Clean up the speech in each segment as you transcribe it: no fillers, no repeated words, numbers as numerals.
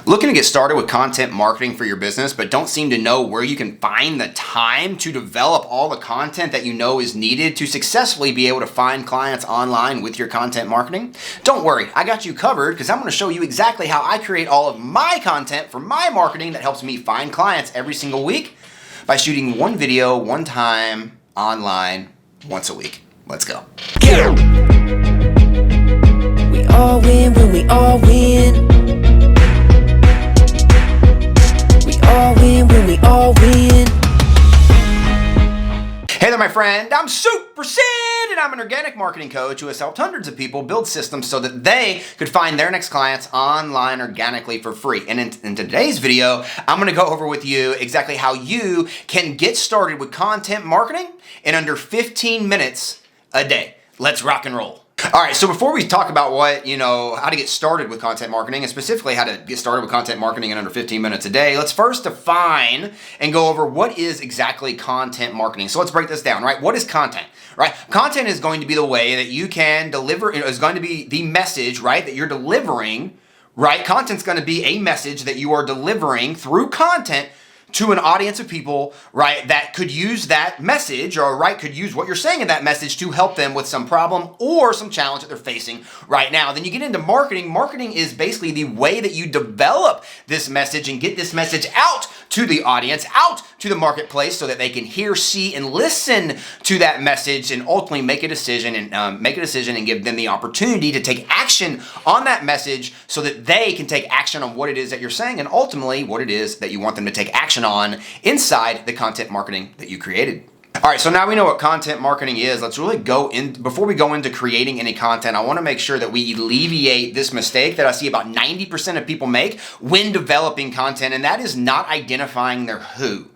Looking to get started with content marketing for your business, but don't seem to know where you can find the time to develop all the content that you know is needed to successfully be able to find clients online with your content marketing? Don't worry, I got you covered because I'm going to show you exactly how I create all of my content for my marketing that helps me find clients every single week by shooting one video, one time, online, once a week. Let's go. Get 'em. We all win when we all win. All win when we all win. Hey there, my friend. I'm Super Sid, and I'm an organic marketing coach who has helped hundreds of people build systems so that they could find their next clients online organically for free. And in today's video, I'm going to go over with you exactly how you can get started with content marketing in under 15 minutes a day. Let's rock and roll. All right, so before we talk about how to get started with content marketing, and specifically how to get started with content marketing in under 15 minutes a day, let's first define and go over what is exactly content marketing. So let's break this down, right? What is content, right? Content is going to be the way that you can deliver, is going to be the message, right, that you're delivering, right? Content's going to be a message that you are delivering through content to an audience of people, right, that could use that message or, right, could use what you're saying in that message to help them with some problem or some challenge that they're facing right now. Then you get into marketing. Marketing is basically the way that you develop this message and get this message out to the audience, out to the marketplace so that they can hear, see, and listen to that message and ultimately make a decision and give them the opportunity to take action on that message so that they can take action on what it is that you're saying and ultimately what it is that you want them to take action on inside the content marketing that you created. All right, so now we know what content marketing is. Let's really go in. Before we go into creating any content, I want to make sure that we alleviate this mistake that I see about 90% of people make when developing content, and that is not identifying their who.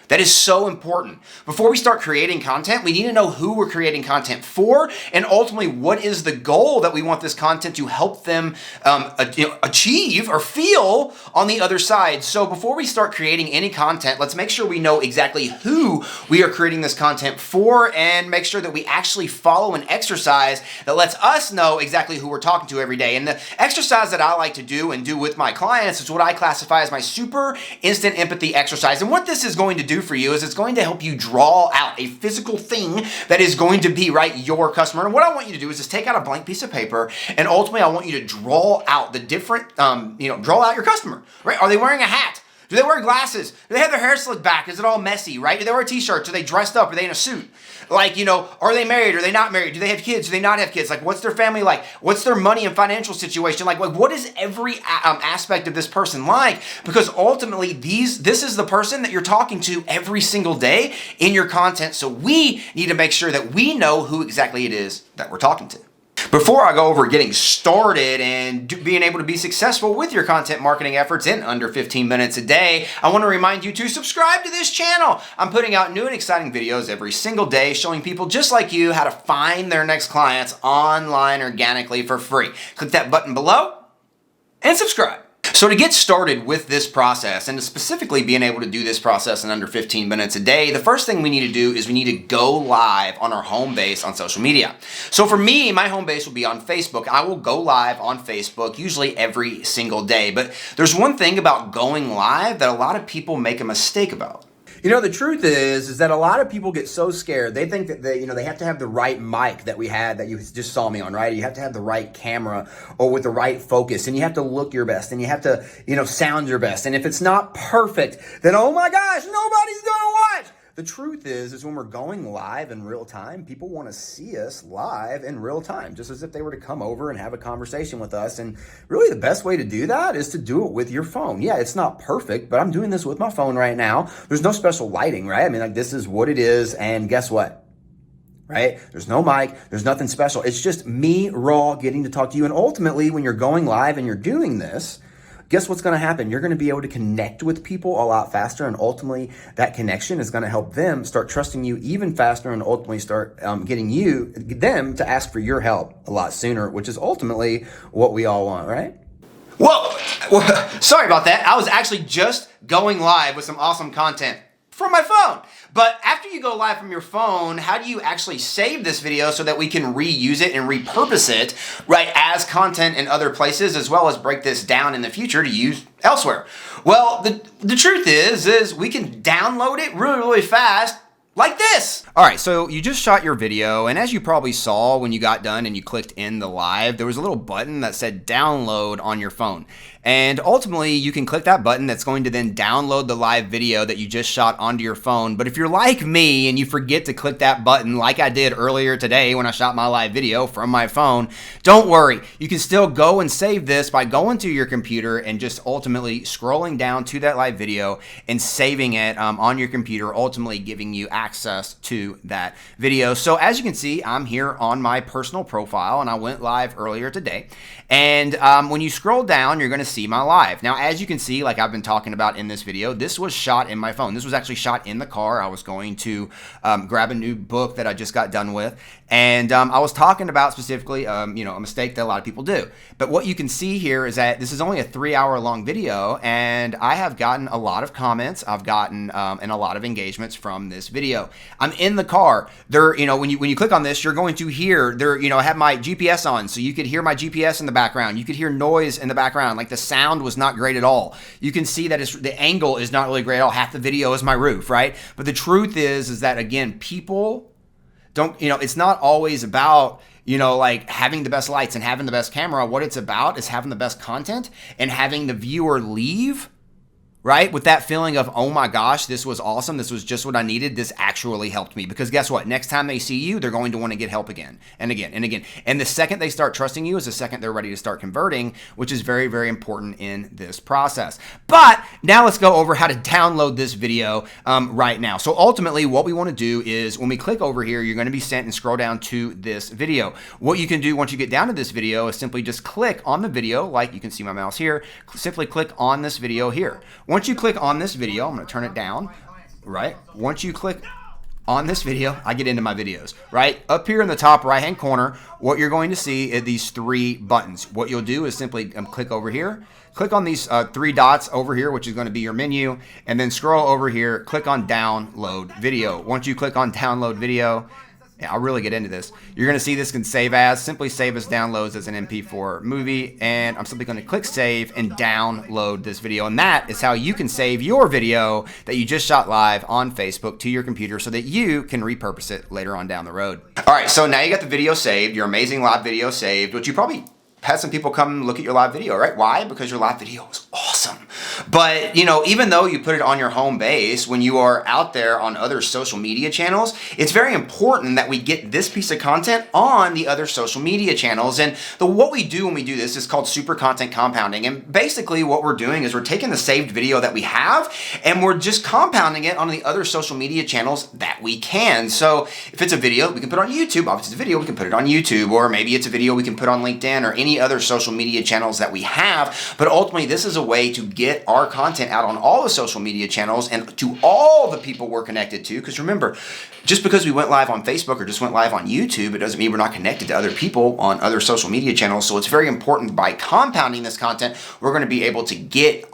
That is so important. Before we start creating content, we need to know who we're creating content for and ultimately what is the goal that we want this content to help them achieve or feel on the other side. So before we start creating any content, let's make sure we know exactly who we are creating this content for and make sure that we actually follow an exercise that lets us know exactly who we're talking to every day. And the exercise that I like to do and do with my clients is what I classify as my super instant empathy exercise. And what this is going to do for you is it's going to help you draw out a physical thing that is going to be, right, your customer. And what I want you to do is just take out a blank piece of paper and ultimately I want you to draw out the different, draw out your customer, right? Are they wearing a hat? Do they wear glasses? Do they have their hair slicked back? Is it all messy, right? Do they wear t-shirts? Are they dressed up? Are they in a suit? Like, are they married? Are they not married? Do they have kids? Do they not have kids? Like, what's their family like? What's their money and financial situation like? Like, what is every aspect of this person like? Because ultimately, this is the person that you're talking to every single day in your content. So we need to make sure that we know who exactly it is that we're talking to. Before I go over getting started and being able to be successful with your content marketing efforts in under 15 minutes a day, I want to remind you to subscribe to this channel. I'm putting out new and exciting videos every single day showing people just like you how to find their next clients online organically for free. Click that button below and subscribe. So to get started with this process, and specifically being able to do this process in under 15 minutes a day, the first thing we need to do is we need to go live on our home base on social media. So for me, my home base will be on Facebook. I will go live on Facebook usually every single day. But there's one thing about going live that a lot of people make a mistake about. The truth is that a lot of people get so scared. They think that they have to have the right mic that we had that you just saw me on, right? You have to have the right camera or with the right focus, and you have to look your best, and you have to, sound your best. And if it's not perfect, then oh my gosh, nobody's gonna watch. The truth is when we're going live in real time, people want to see us live in real time, just as if they were to come over and have a conversation with us. And really the best way to do that is to do it with your phone. Yeah, it's not perfect, but I'm doing this with my phone right now. There's no special lighting, right? I mean, this is what it is. And guess what? Right? There's no mic. There's nothing special. It's just me raw getting to talk to you. And ultimately, when you're going live and you're doing this, guess what's going to happen? You're going to be able to connect with people a lot faster, and ultimately that connection is going to help them start trusting you even faster, and ultimately start getting them to ask for your help a lot sooner, which is ultimately what we all want, right? Whoa, sorry about that. I was actually just going live with some awesome content from my phone. But after you go live from your phone, how do you actually save this video so that we can reuse it and repurpose it, right, as content in other places, as well as break this down in the future to use elsewhere? Well, the truth is we can download it really, really fast, like this. All right, so you just shot your video, and as you probably saw when you got done and you clicked in the live, there was a little button that said download on your phone. And ultimately, you can click that button that's going to then download the live video that you just shot onto your phone. But if you're like me and you forget to click that button like I did earlier today when I shot my live video from my phone, don't worry. You can still go and save this by going to your computer and just ultimately scrolling down to that live video and saving it on your computer, ultimately giving you access to that video. So as you can see, I'm here on my personal profile and I went live earlier today. And when you scroll down, you're going to see my live. Now, as you can see, like I've been talking about in this video, this was shot in my phone. This was actually shot in the car. I was going to grab a new book that I just got done with. And I was talking about specifically, a mistake that a lot of people do. But what you can see here is that this is only a 3-hour long video, and I have gotten a lot of comments. I've gotten and a lot of engagements from this video. I'm in the car. There, when you click on this, you're going to hear there. I have my GPS on, so you could hear my GPS in the background. You could hear noise in the background. Like the sound was not great at all. You can see that the angle is not really great at all. Half the video is my roof, right? But the truth is that again, people don't, it's not always about, like having the best lights and having the best camera. What it's about is having the best content and having the viewer leave, right, with that feeling of, oh my gosh, this was awesome. This was just what I needed. This actually helped me. Because guess what? Next time they see you, they're going to want to get help again and again and again. And the second they start trusting you is the second they're ready to start converting, which is very, very important in this process. But now let's go over how to download this video right now. So ultimately, what we want to do is when we click over here, you're going to be sent and scroll down to this video. What you can do once you get down to this video is simply just click on the video, like you can see my mouse here. Simply click on this video here. Once you click on this video, I'm going to turn it down, right? Once you click on this video, I get into my videos, right? Up here in the top right-hand corner, what you're going to see are these 3 buttons. What you'll do is simply click over here, click on these 3 dots over here, which is going to be your menu, and then scroll over here, click on download video. Once you click on download video, I'll really get into this. You're going to see this can save as, simply save as downloads as an MP4 movie, and I'm simply going to click save and download this video, and that is how you can save your video that you just shot live on Facebook to your computer so that you can repurpose it later on down the road. All right, so now you got the video saved, your amazing live video saved, which you probably had some people come look at your live video, right? Why? Because your live video was awesome. But, even though you put it on your home base, when you are out there on other social media channels, it's very important that we get this piece of content on the other social media channels. And what we do when we do this is called super content compounding. And basically what we're doing is we're taking the saved video that we have and we're just compounding it on the other social media channels that we can. So if it's a video we can put on YouTube, obviously it's a video, we can put it on YouTube, or maybe it's a video we can put on LinkedIn or any other social media channels that we have. But ultimately, this is a way to get our content out on all the social media channels and to all the people we're connected to. Because remember, just because we went live on Facebook or just went live on YouTube, it doesn't mean we're not connected to other people on other social media channels. So it's very important by compounding this content, we're going to be able to get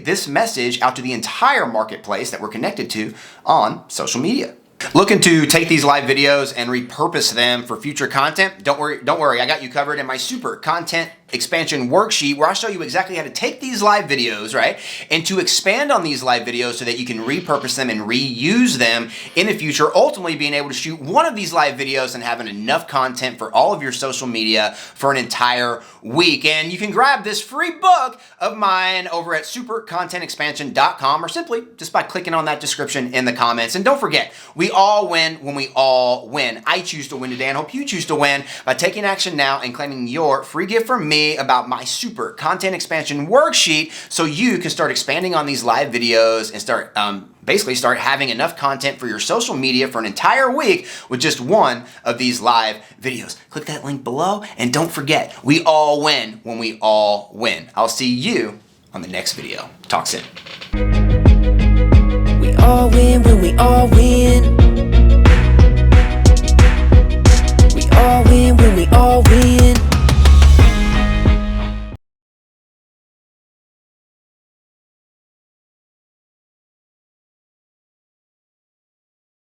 this message out to the entire marketplace that we're connected to on social media. Looking to take these live videos and repurpose them for future content? Don't worry, I got you covered in my super content expansion worksheet where I show you exactly how to take these live videos, right, and to expand on these live videos so that you can repurpose them and reuse them in the future, ultimately being able to shoot one of these live videos and having enough content for all of your social media for an entire week. And you can grab this free book of mine over at supercontentexpansion.com or simply just by clicking on that description in the comments. And don't forget, we all win when we all win. I choose to win today and hope you choose to win by taking action now and claiming your free gift from me about my super content expansion worksheet so you can start expanding on these live videos and start having enough content for your social media for an entire week with just one of these live videos. Click that link below and don't forget, we all win when we all win. I'll see you on the next video. Talk soon. We all win when we all win.